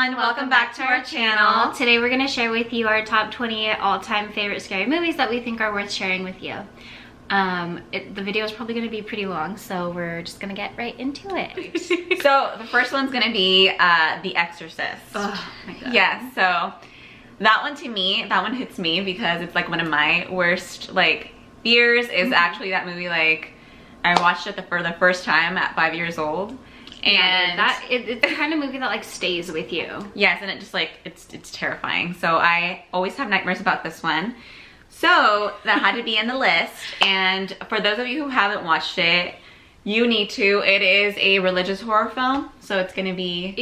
everyone, welcome back to our channel. Today we're going to share with you our top 20 all-time favorite scary movies that we think are worth sharing with you. The video is probably going to be pretty long, so we're just going to get right into it. So the first one's going to be The Exorcist. Oh my god. Yes, so that one to me, that one hits me because it's like one of my worst like fears is actually that movie. Like I watched it for the first time at 5 years old. And it's the kind of movie that like stays with you. Yes, and it just like it's terrifying. So I always have nightmares about this one. So that had to be in the list. And for those of you who haven't watched it, you need to. It is a religious horror film, so it's gonna be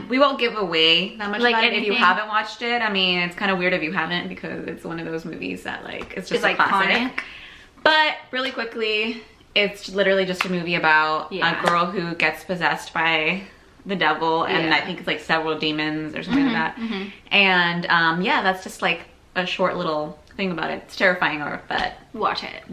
we won't give away that much like about it if you haven't watched it. I mean, it's kind of weird if you haven't because it's one of those movies that like it's just like classic. But really quickly, it's literally just a movie about a girl who gets possessed by the devil, and I think it's like several demons or something like that. And yeah, that's just like a short little thing about it. It's terrifying, but watch it.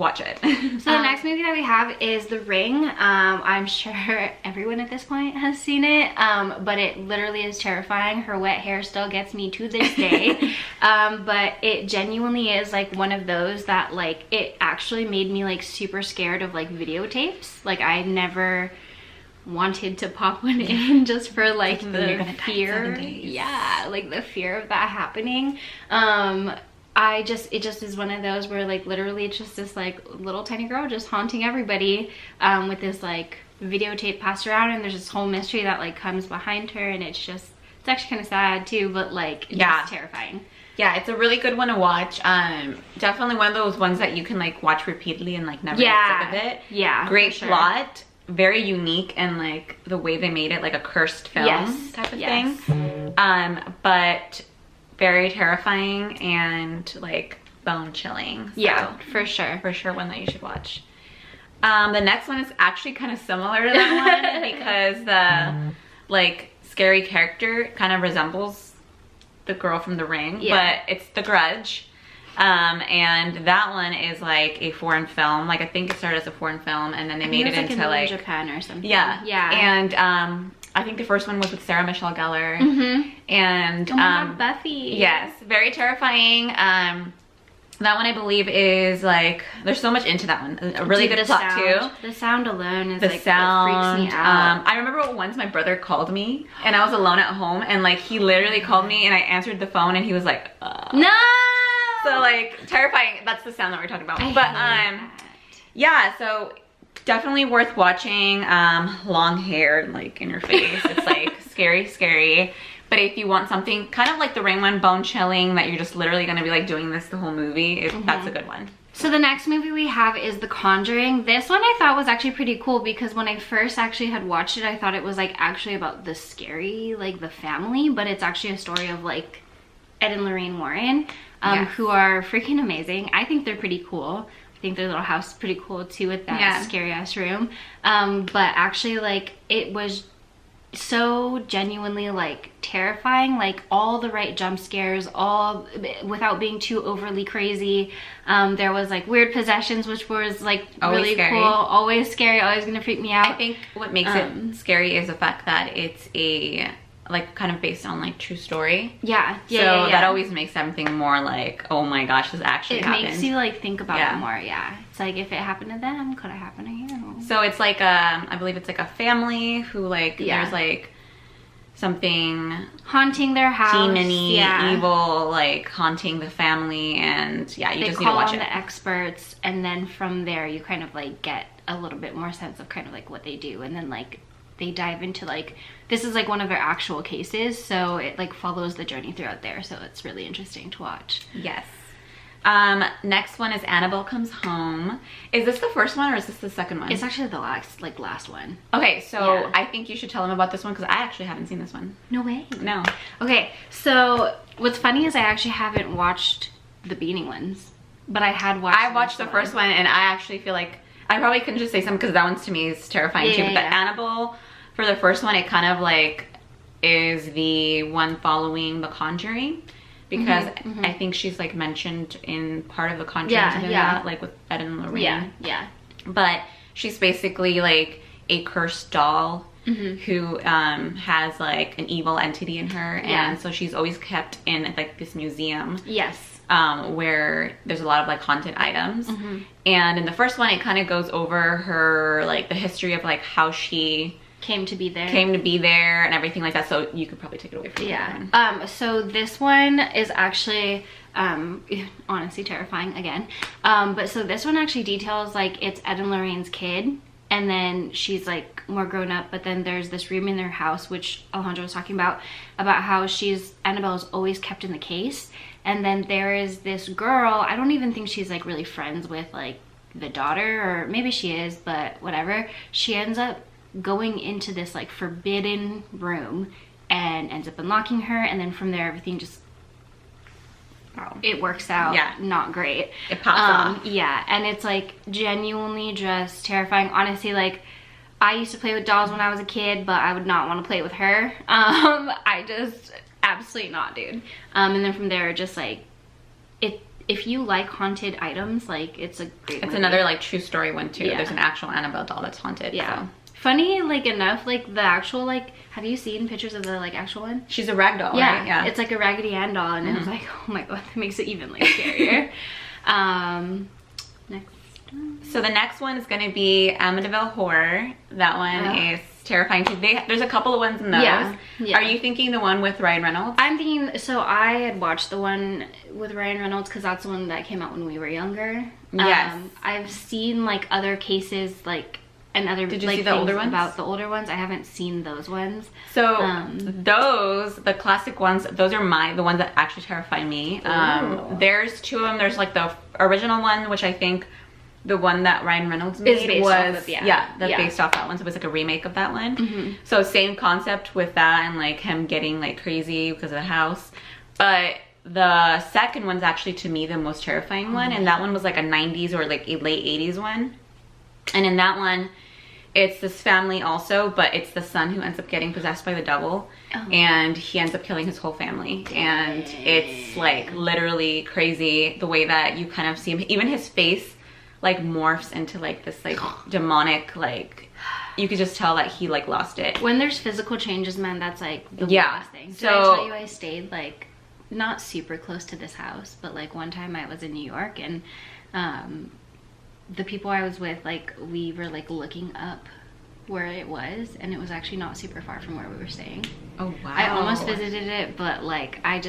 So the next movie that we have is The Ring. I'm sure everyone at this point has seen it, but it literally is terrifying. Her wet hair still gets me to this day. But it genuinely is like one of those that like it actually made me like super scared of like videotapes. Like I never wanted to pop one in just for like the fear. Yeah, like the fear of that happening. It just is one of those where like literally it's just this like little tiny girl just haunting everybody with this like videotape passed around, and there's this whole mystery that like comes behind her, and it's actually kind of sad too, but like just terrifying. Yeah, it's a really good one to watch. Definitely one of those ones that you can like watch repeatedly and like never get sick of it. Yeah, great plot, very unique, and like the way they made it like a cursed film type of thing. But very terrifying and like bone chilling. So, for sure one that you should watch. The next one is actually kind of similar to that one because the like scary character kind of resembles the girl from The Ring, but it's The Grudge. And that one is like a foreign film. Like I think it started as a foreign film, and then they made it into like Japan or something. And I think the first one was with Sarah Michelle Gellar. And Buffy. Yes, very terrifying. That one I believe is like there's so much into that one. A really good plot too. The sound alone is the like sound what freaks me out. I remember once my brother called me and I was alone at home, and like he literally called me and I answered the phone and he was like no. So like terrifying. That's the sound that we're talking about. Yeah, so definitely worth watching. Long hair like in your face. It's like scary. But if you want something kind of like The Ring one, bone chilling, that you're just literally gonna be like doing this the whole movie, that's a good one. So the next movie we have is The Conjuring. This one I thought was actually pretty cool because when I first actually had watched it, I thought it was like actually about the scary, like the family, but it's actually a story of like Ed and Lorraine Warren, who are freaking amazing. I think they're pretty cool. I think their little house is pretty cool too with that scary ass room. But actually like it was so genuinely like terrifying, like all the right jump scares, all without being too overly crazy. There was like weird possessions, which was like always really cool, always scary, always gonna freak me out. I think what makes it scary is the fact that it's a like kind of based on like true story. So that always makes everything more like, oh my gosh, this actually happened. It makes you like think about it more. It's like if it happened to them, could it happen to you? So it's like I believe it's like a family who like there's like something haunting their house, demon-y, evil, like haunting the family, and you just need to watch it. The experts, and then from there you kind of like get a little bit more sense of kind of like what they do, and then like they dive into like this is like one of their actual cases, so it like follows the journey throughout there, so it's really interesting to watch. Next one is Annabelle Comes Home. Is this the first one or is this the second one? It's actually the last one. Okay, so I think you should tell them about this one because I actually haven't seen this one. No way. No. Okay, so what's funny is I actually haven't watched the beginning ones, but I watched the first one, and I actually feel like I probably couldn't just say something because that one to me is terrifying too. But the Annabelle for the first one, it kind of like is the one following The Conjuring. Because I think she's like mentioned in part of The Conjuring, like with Ed and Lorraine. But she's basically like a cursed doll who has like an evil entity in her, and so she's always kept in like this museum. Yes. Where there's a lot of like haunted items. And in the first one, it kind of goes over her like the history of like how she came to be there and everything like that. So you could probably take it away from me. So this one is actually honestly terrifying again. But so this one actually details like it's Ed and Lorraine's kid, and then she's like more grown up, but then there's this room in their house, which Alejandro was talking about how Annabelle's always kept in the case. And then there is this girl, I don't even think she's like really friends with like the daughter, or maybe she is, but whatever. She ends up going into this like forbidden room and ends up unlocking her, and then from there everything just it works out not great. It pops off. Yeah, and it's like genuinely just terrifying. Honestly, like I used to play with dolls when I was a kid, but I would not want to play with her. I just absolutely not, dude. And then from there, just like if you like haunted items, like it's a great movie. Another like true story one too. There's an actual Annabelle doll that's haunted. So. Funny like enough, like the actual like, have you seen pictures of the like actual one? She's a rag doll, right? Yeah, it's like a Raggedy Ann doll, and it was like, oh my god, that makes it even like scarier. Next. So the next one is going to be Amityville Horror. That one is terrifying too. There's a couple of ones in those. Yeah. Are you thinking the one with Ryan Reynolds? I'm thinking, so I had watched the one with Ryan Reynolds because that's the one that came out when we were younger. Yes. I've seen like other cases, like, and other Did you like see the older ones? About the older ones. I haven't seen those ones. So the classic ones, those are the ones that actually terrify me. There's two of them. There's like the original one, which I think the one that Ryan Reynolds made was based off that one. So it was like a remake of that one. So same concept with that, and like him getting like crazy because of the house. But the second one's actually to me the most terrifying one, and that one was like a 90s or like a late 80s one. And in that one, it's this family also, but it's the son who ends up getting possessed by the devil, and he ends up killing his whole family. And it's like literally crazy the way that you kind of see him. Even his face like morphs into like this like demonic, like you could just tell that he like lost it. When there's physical changes, man, that's like the worst thing. Did I tell you I stayed like not super close to this house, but like one time I was in New York, and the people I was with, like we were like looking up where it was, and it was actually not super far from where we were staying. Oh wow. I almost visited it, but like I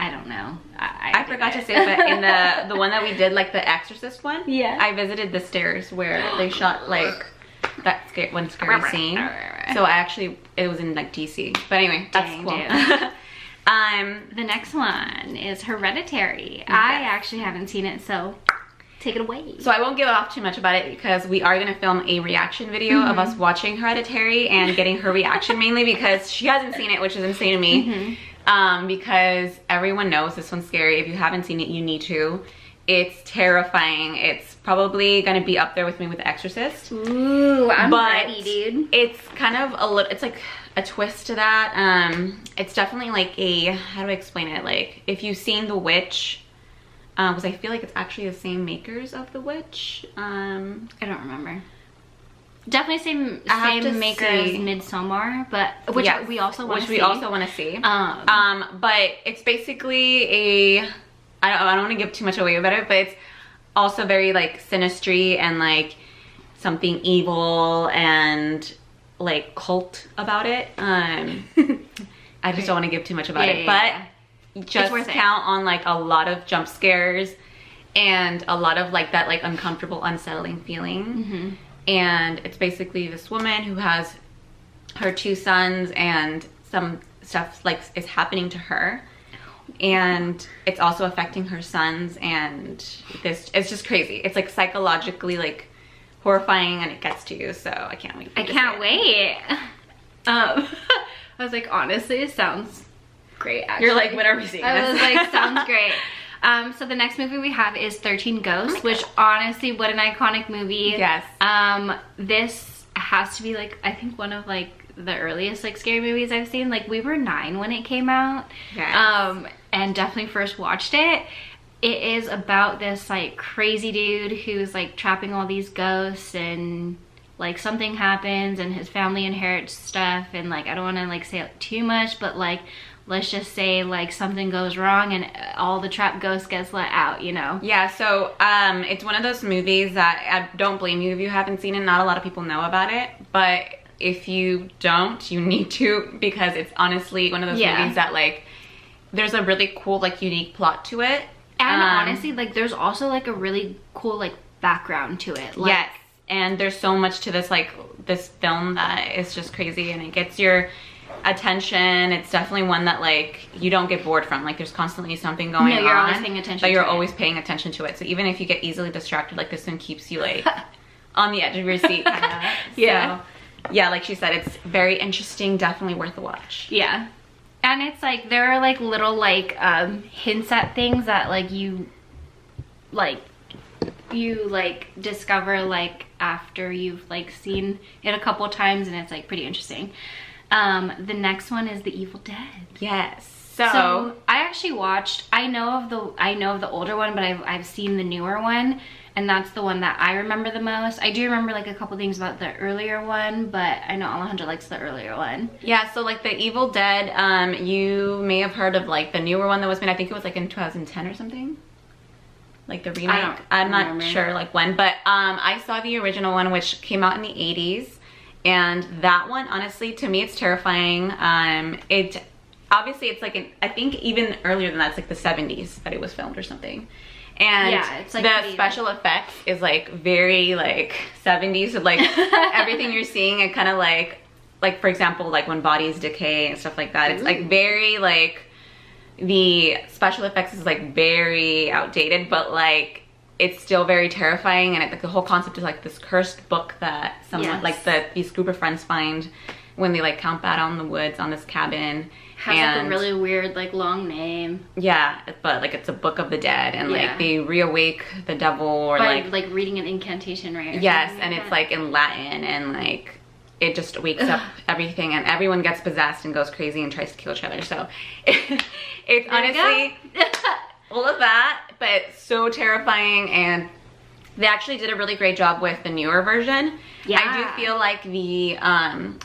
don't know. I forgot to say, but in the one that we did, like the Exorcist one, I visited the stairs where they shot like that one scary scene. So it was in like DC. But anyway, that's cool. The next one is Hereditary. I actually haven't seen it, so take it away. So I won't give off too much about it because we are going to film a reaction video of us watching Hereditary and getting her reaction, mainly because she hasn't seen it, which is insane to me. Because everyone knows this one's scary. If you haven't seen it, you need to. It's terrifying. It's probably gonna be up there with me with The Exorcist. Ooh, I'm ready, dude. It's kind of it's like a twist to that. It's definitely like how do I explain it? Like if you've seen The Witch, because I feel like it's actually the same makers of The Witch. I don't remember. Definitely same maker as Midsommar, but which we also want to see. But it's basically I don't want to give too much away about it, but it's also very like sinistry and like something evil and like cult about it. I just don't want to give too much about it, but just count on like a lot of jump scares and a lot of like that like uncomfortable, unsettling feeling. And it's basically this woman who has her 2 sons, and some stuff like is happening to her, and it's also affecting her sons, and it's just crazy. It's like psychologically like horrifying, and it gets to you. So I can't wait. I can't wait. I was like, honestly, it sounds great. Actually. You're like, when are we seeing this? I was like, sounds great. So the next movie we have is 13 Ghosts, which honestly, what an iconic movie. Yes. This has to be like, I think one of like the earliest like scary movies I've seen. Like we were 9 when it came out. Yes. And definitely first watched it. It is about this like crazy dude who's like trapping all these ghosts, and like something happens and his family inherits stuff, and like I don't want to like say too much, but like let's just say like something goes wrong and all the trapped ghost gets let out, you know? Yeah, so it's one of those movies that I don't blame you if you haven't seen it. Not a lot of people know about it, but if you don't, you need to, because it's honestly one of those movies that like there's a really cool like unique plot to it. And honestly, like there's also like a really cool like background to it. Like, yes, and there's so much to this like this film that is just crazy, and it gets your attention. It's definitely one that like you don't get bored from. Like there's constantly something going on. You're always paying attention. But you're always paying attention to it. So even if you get easily distracted, like this one keeps you like on the edge of your seat. Yeah. So, yeah, like she said, it's very interesting. Definitely worth a watch. Yeah. And it's like there are like little like hints at things that like you discover like after you've like seen it a couple times, and it's like pretty interesting. The next one is The Evil Dead. Yes. So I actually watched, I know of the older one, but I've seen the newer one, and that's the one that I remember the most. I do remember like a couple things about the earlier one, but I know Alejandra likes the earlier one. Yeah, so like The Evil Dead, you may have heard of like the newer one that was made, I think it was like in 2010 or something. Like the remake. I'm not sure like when, but I saw the original one, which came out in the 80s. And that one, honestly, to me, it's terrifying. Obviously it's like, I think even earlier than that, it's like the 70s that it was filmed or something. And yeah, it's like the special effects is like very like 70s. So like everything you're seeing, it kind of like for example, like when bodies decay and stuff like that, it's like very like, the special effects is like very outdated, but like it's still very terrifying. And like the whole concept is like this cursed book that someone like these group of friends find when they like camp out on the woods on this cabin. Has like a really weird like long name. Yeah, but like it's a book of the dead, and like they reawake the devil or by like reading an incantation, right? Yes, and it's like in Latin, and like it just wakes up everything, and everyone gets possessed and goes crazy and tries to kill each other. So it's honestly all of that, but it's so terrifying. And they actually did a really great job with the newer version. Yeah. I do feel like the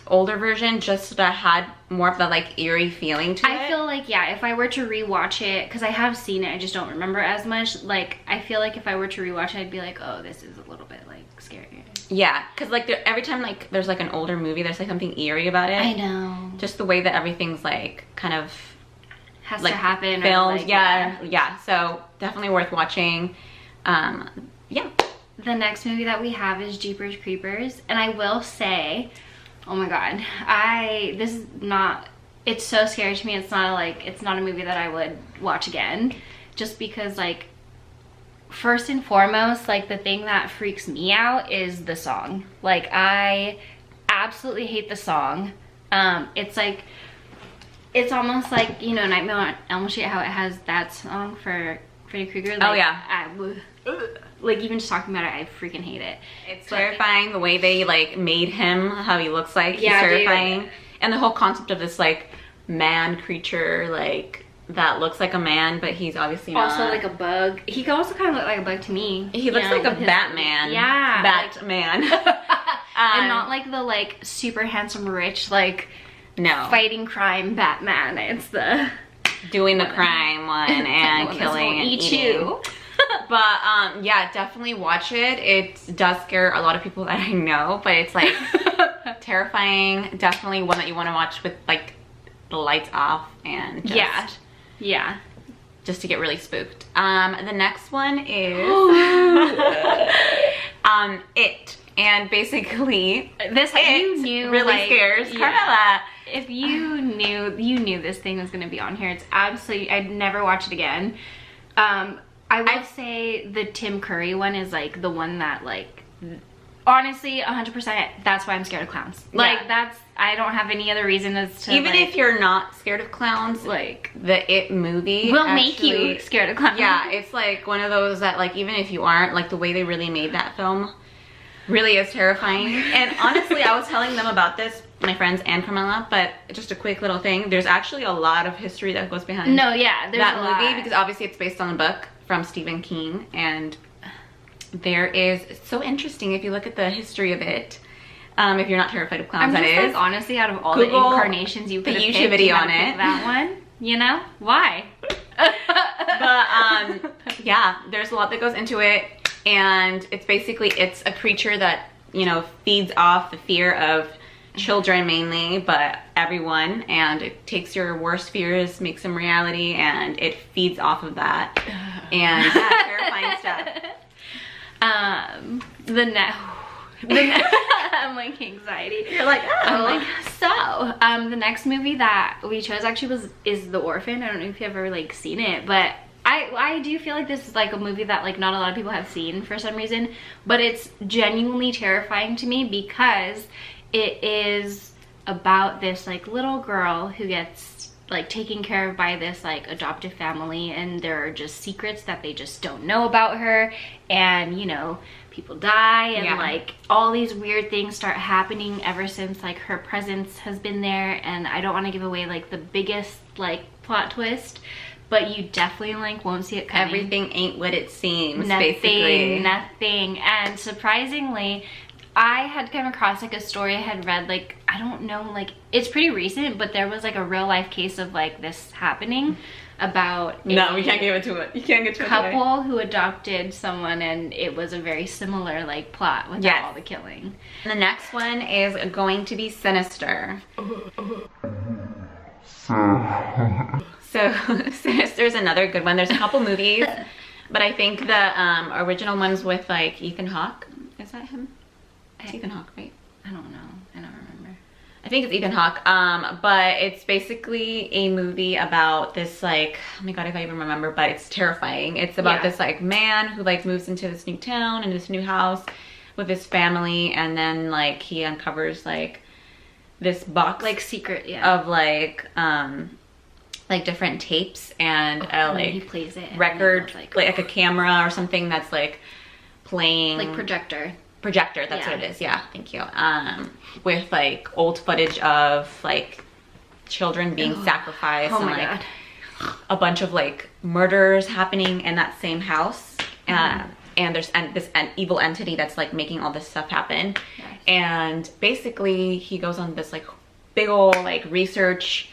older version just had more of the like eerie feeling to it. I feel like, yeah, if I were to rewatch it, because I have seen it, I just don't remember as much. Like, I feel like if I were to rewatch it, I'd be like, oh, this is a little bit like scary. Yeah, because like every time like there's like an older movie, there's like something eerie about it. I know. Just the way that everything's like kind of has like to happen. Filmed, like, yeah. So definitely worth watching. Yeah. The next movie that we have is Jeepers Creepers, and I will say, oh my god, it's so scary to me. It's not a movie that I would watch again, just because like first and foremost, like the thing that freaks me out is the song. Like I absolutely hate the song. It's like, it's almost like, you know, Nightmare on Elm Street, how it has that song for Freddy Krueger. Like, oh yeah. Like even just talking about it, I freaking hate it. It's terrifying the way they like made him, how he looks like. Yeah, he's terrifying. Dude. And the whole concept of this like man creature like that looks like a man, but he's obviously not. Also like a bug. He can also kind of look like a bug to me. He looks like a Batman. Yeah. Batman. And not like the like super handsome rich like fighting crime Batman. It's the doing the crime one and killing and eating. You. But yeah, definitely watch it. It does scare a lot of people that I know, but it's like terrifying. Definitely one that you want to watch with like the lights off and just just to get really spooked. The next one is It. And basically this you knew really like, scares Carmela. If you knew this thing was gonna be on here, it's absolutely, I'd never watch it again. I would say the Tim Curry one is like the one that like, honestly 100% that's why I'm scared of clowns. Like that's, I don't have any other reason as to even like, if you're not scared of clowns, like the It movie will make you scared of clowns. Yeah, it's like one of those that like even if you aren't, like the way they really made that film really is terrifying. And honestly, I was telling them about this, my friends and Carmela, but just a quick little thing, there's actually a lot of history that goes behind that movie, because obviously it's based on a book from Stephen King, and there is, it's so interesting if you look at the history of it. If you're not terrified of clowns, I'm just, that is. like, honestly, out of all Google the incarnations you could have YouTube picked, video you on had to pick it. that one, you know? Why? But yeah, there's a lot that goes into it, and it's a creature that, you know, feeds off the fear of children mainly, but everyone, and it takes your worst fears, makes them reality, and it feeds off of that. And yeah, terrifying stuff. I'm like anxiety. You're like, oh. I'm like, so the next movie that we chose actually is The Orphan. I don't know if you've ever like seen it, but I do feel like this is like a movie that like not a lot of people have seen for some reason, but it's genuinely terrifying to me because it is about this like little girl who gets like taken care of by this like adoptive family, and there are just secrets that they just don't know about her, and you know, people die, and like all these weird things start happening ever since like her presence has been there. And I don't want to give away like the biggest like plot twist, but you definitely like won't see it coming. Everything ain't what it seems, basically. Nothing. And surprisingly, I had come across like a story I had read, like, I don't know, like it's pretty recent, but there was like a real life case of like this happening about no, we can't give it to it. You can't get to couple who adopted someone, and it was a very similar like plot without all the killing. The next one is going to be Sinister. So Sinister is another good one. There's a couple movies, but I think the original one's with like Ethan Hawke. Is that him? It's Ethan Hawke, right? I don't know. I don't remember. I think it's Ethan Hawke. But it's basically a movie about this like, oh my god, if I even remember, but it's terrifying. It's about this like man who like moves into this new town and this new house with his family, and then like he uncovers like this box like secret of like different tapes and like he plays it record like a camera or something that's like playing like projector, that's what it is. Yeah, thank you. With like old footage of like children being sacrificed and like a bunch of like murders happening in that same house. And there's this evil entity that's like making all this stuff happen. And basically he goes on this like big old like researching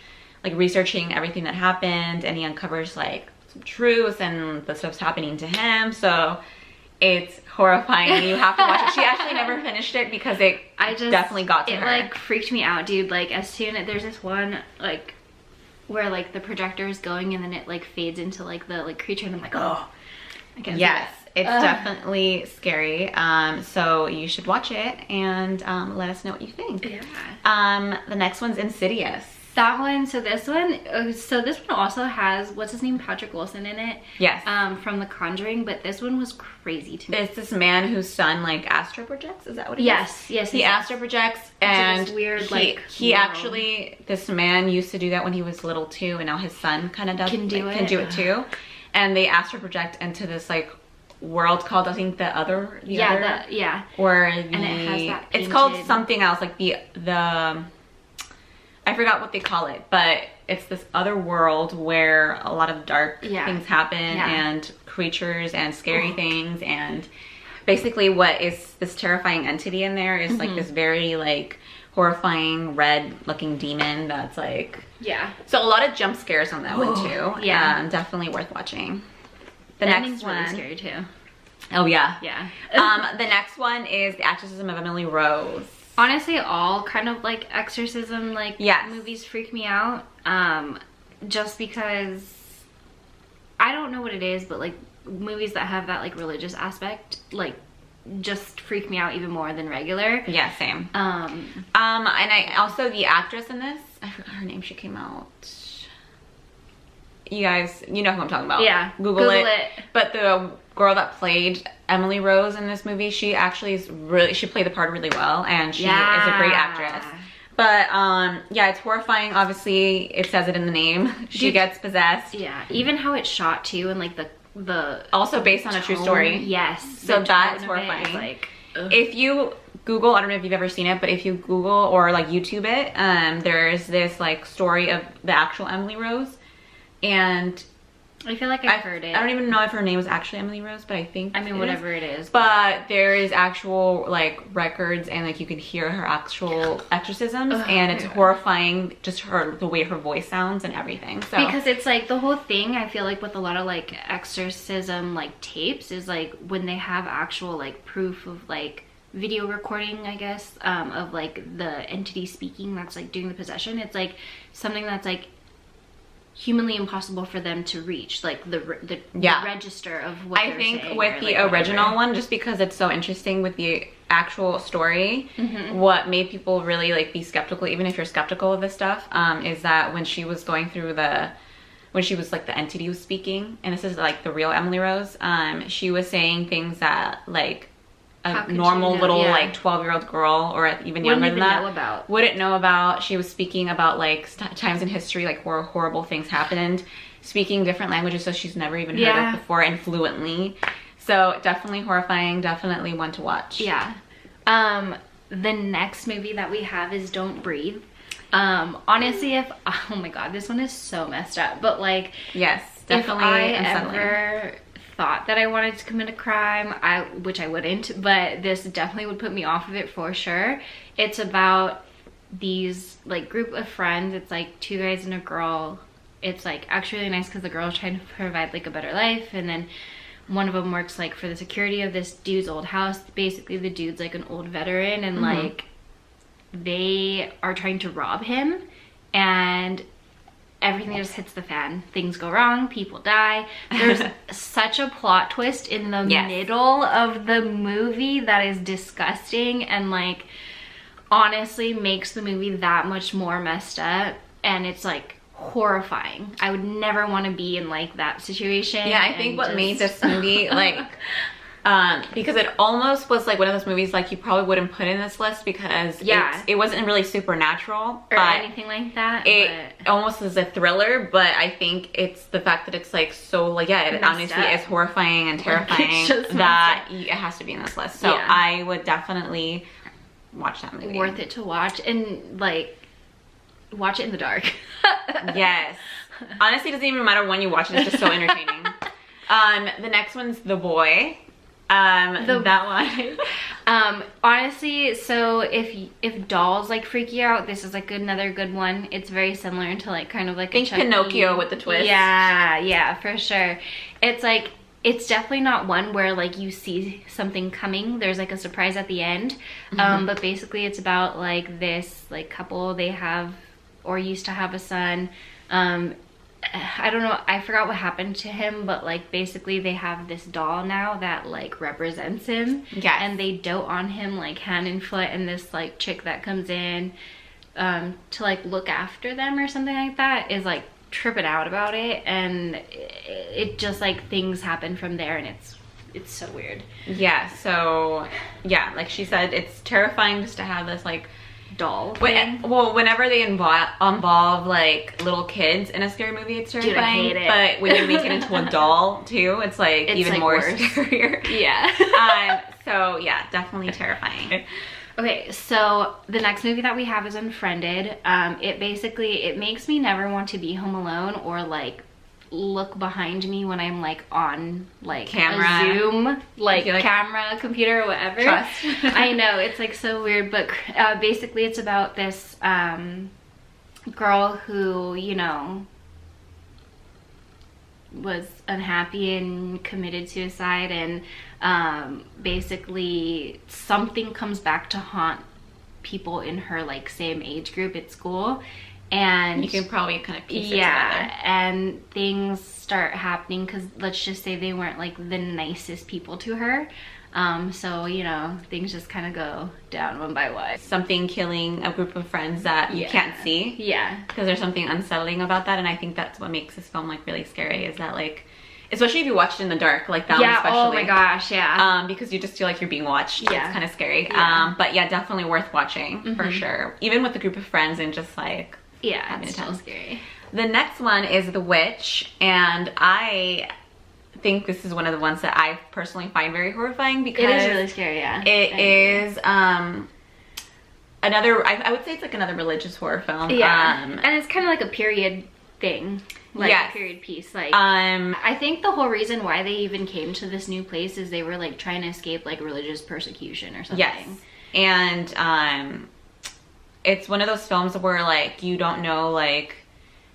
everything that happened, and he uncovers like some truths and the stuff's happening to him. So it's horrifying. You have to watch it. She actually never finished it because it definitely got to her. It like freaked me out, dude. Like as soon as there's this one like where like the projector is going and then it like fades into like the like creature, and I'm like, oh, I can't see that. It's definitely scary. So you should watch it and let us know what you think. Yeah. The next one's Insidious. That one, so this one also has, what's his name, Patrick Wilson in it. Yes. From The Conjuring, but this one was crazy to me. It's this man whose son like astral projects. Is that what it is? Yes. He astral projects, and this weird he actually, this man used to do that when he was little too, and now his son kind of can do it too. And they astral project into this like world called, I think, or and it has that it's called something else, like the I forgot what they call it, but it's this other world where a lot of dark things happen and creatures and scary things, and basically what is this terrifying entity in there is like this very like horrifying red looking demon that's like so a lot of jump scares on that one too. Definitely worth watching. The next one, really scary too. Oh yeah. The next one is The Exorcism of Emily Rose. Honestly, all kind of like exorcism like movies freak me out. Just because I don't know what it is, but like movies that have that like religious aspect like just freak me out even more than regular. Yeah, same. And I also, the actress in this, I forgot her name, she came out. You guys, you know who I'm talking about. Yeah. Google it. But the girl that played Emily Rose in this movie, she actually is she played the part really well, and she is a great actress. But yeah, it's horrifying. Obviously, it says it in the name. She gets possessed. Yeah. Even how it's shot too, and like the also based on a true story. Yes. So that's horrifying. Like, if you Google, I don't know if you've ever seen it, but if you Google or like YouTube it, there's this like story of the actual Emily Rose. And I feel like I've heard it. I don't even know if her name was actually Emily Rose, but I think whatever it is. But there is actual like records, and like you can hear her actual exorcisms, and it's horrifying, just the way her voice sounds and everything. So because it's like the whole thing, I feel like with a lot of like exorcism like tapes is like when they have actual like proof of like video recording, I guess, of like the entity speaking that's like doing the possession. It's like something that's like humanly impossible for them to reach, like the register of what I think with the original one, just because it's so interesting with the actual story, what made people really like be skeptical, even if you're skeptical of this stuff, is that when she was going through when she was like the entity was speaking, and this is like the real Emily Rose, she was saying things that like a normal little like 12-year-old girl, or even younger than that, wouldn't know about. She was speaking about like times in history like where horrible things happened, speaking different languages so she's never even heard of before, and fluently. So definitely horrifying, definitely one to watch. Yeah. The next movie that we have is Don't Breathe. Honestly, oh my god, this one is so messed up, but like, yes, definitely if I ever thought that I wanted to commit a crime, which I wouldn't, but this definitely would put me off of it for sure. It's about these like group of friends. It's like 2 guys and a girl. It's like actually really nice because the girl's trying to provide like a better life, and then one of them works like for the security of this dude's old house. Basically the dude's like an old veteran, and like they are trying to rob him, and everything just hits the fan. Things go wrong, people die. There's such a plot twist in the middle of the movie that is disgusting, and like honestly makes the movie that much more messed up, and it's like horrifying. I would never want to be in like that situation. Yeah, I think what made this movie like because it almost was like one of those movies like you probably wouldn't put in this list, because it wasn't really supernatural or anything like that. It almost is a thriller, but I think it's the fact that it's like so like it honestly is horrifying and terrifying that it has to be in this list. So I would definitely watch that movie. Worth it to watch, and like watch it in the dark. Yes, honestly, it doesn't even matter when you watch it, it's just so entertaining. The next one's The Boy. That one. Honestly, so if dolls like freak you out, this is like another good one. It's very similar to like kind of like a Pinocchio with the twist. Yeah, for sure. It's like, it's definitely not one where like you see something coming. There's like a surprise at the end. But basically it's about like this like couple, they have or used to have a son. I don't know, I forgot what happened to him, but like basically they have this doll now that like represents him. Yes. And they dote on him like hand and foot, and this like chick that comes in to like look after them or something like that is like tripping out about it, and it just like things happen from there, and it's so weird. Yeah, so yeah, like she said, it's terrifying just to have this like doll well, whenever they involve like little kids in a scary movie, it's terrifying. Dude, I hate it. But when you make it into a doll too, it's like even like more worse. Scarier. Yeah. So yeah, definitely terrifying. Okay, so the next movie that we have is Unfriended. It makes me never want to be home alone or like look behind me when I'm like on like camera, a Zoom, like camera, computer, or whatever. Trust. I know, it's like so weird, but basically it's about this girl who, you know, was unhappy and committed suicide, and basically something comes back to haunt people in her like same age group at school. And you can probably kind of piece it together. And things start happening because let's just say they weren't like the nicest people to her. So, you know, things just kind of go down one by one. Something killing a group of friends that you can't see. Yeah. Because there's something unsettling about that. And I think that's what makes this film like really scary, is that like, especially if you watch it in the dark, like that one especially. Oh my gosh, yeah. Because you just feel like you're being watched. Yeah. It's kind of scary. Yeah. But yeah, definitely worth watching for sure. Even with a group of friends and just like, yeah, it's still scary. The next one is The Witch, and I think this is one of the ones that I personally find very horrifying because it is really scary. Yeah, it is another. I would say it's like another religious horror film. Yeah, and it's kind of like a period thing. Like yes. a period piece. Like I think the whole reason why they even came to this new place is they were like trying to escape like religious persecution or something. Yes. And it's one of those films where like you don't know like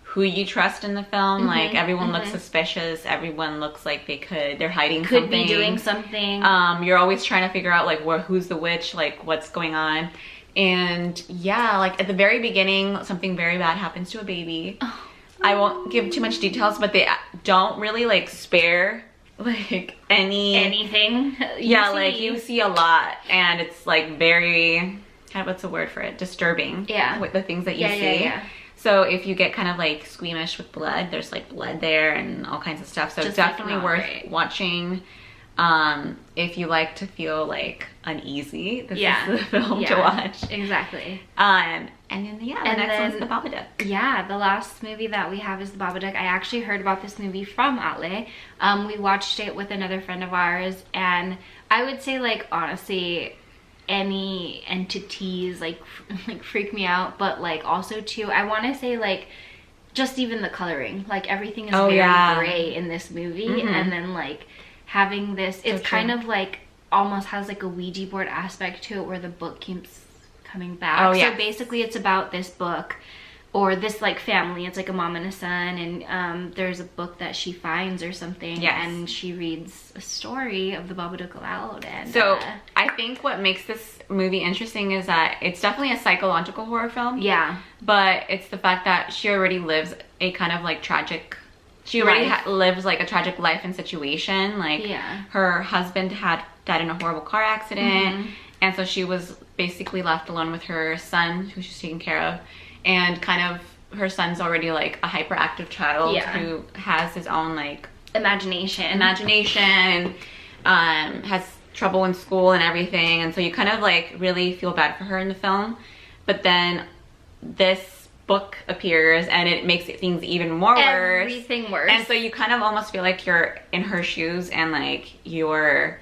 who you trust in the film. Like everyone looks suspicious, everyone looks like they're hiding something. Could be doing something. You're always trying to figure out like who's the witch, like what's going on. And yeah, like at the very beginning something very bad happens to a baby. Oh. I won't give too much details, but they don't really like spare like anything. Yeah, like you see a lot, and it's like very what's the word for it? Disturbing. Yeah. With the things that you see. Yeah. So if you get kind of like squeamish with blood, there's like blood there and all kinds of stuff. So it's definitely worth watching. If you like to feel like uneasy, this is the film to watch. Exactly. And then the next one's The Babadook. Yeah, the last movie that we have is The Babadook. I actually heard about this movie from Atle. We watched it with another friend of ours, and I would say like honestly, any entities like freak me out, but like also too, I want to say like just even the coloring, like everything is very gray in this movie, and then like having this, it's kind of like almost has like a Ouija board aspect to it where the book keeps coming back. So basically it's about this book or this like family. It's like a mom and a son, and there's a book that she finds or something, and she reads a story of the Babadook aloud. And so I think what makes this movie interesting is that it's definitely a psychological horror film. Yeah. But it's the fact that she already lives a kind of like tragic, she already lives like a tragic life and situation. Like her husband had died in a horrible car accident, and so she was basically left alone with her son, who she's taking care of. And kind of her son's already like a hyperactive child who has his own like imagination, has trouble in school and everything. And so you kind of like really feel bad for her in the film. But then this book appears and it makes things even more worse. Everything worse. And so you kind of almost feel like you're in her shoes and like you're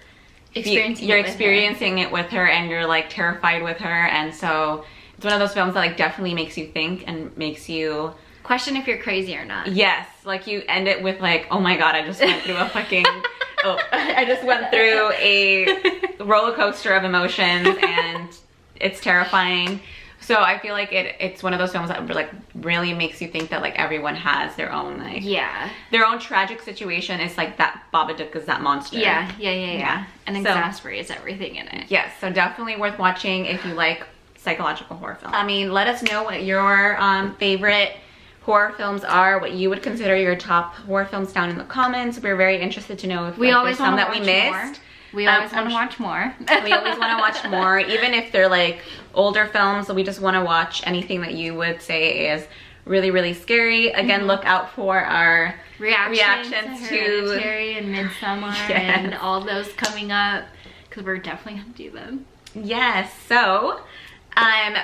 experiencing it with her, and you're like terrified with her. And so it's one of those films that like definitely makes you think and makes you question if you're crazy or not. Yes, like you end it with like, oh my god, I just went through a fucking I just went through a roller coaster of emotions, and it's terrifying. So I feel like it's one of those films that like really makes you think that like everyone has their own like their own tragic situation. It's like that Babadook is that monster. Yeah. And exasperates everything in it. Yes, so definitely worth watching if you like psychological horror films. I mean, let us know what your favorite horror films are, what you would consider your top horror films down in the comments. We're very interested to know if we always there's some that we missed. We always want to watch more. We always want to watch more, even if they're like older films. We just want to watch anything that you would say is really, really scary. Again, look out for our reactions to Hereditary and Midsommar and all those coming up, because we're definitely going to do them. Yes, so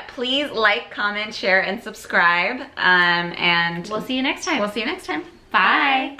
please like, comment, share, and subscribe. And we'll see you next time. We'll see you next time. Bye.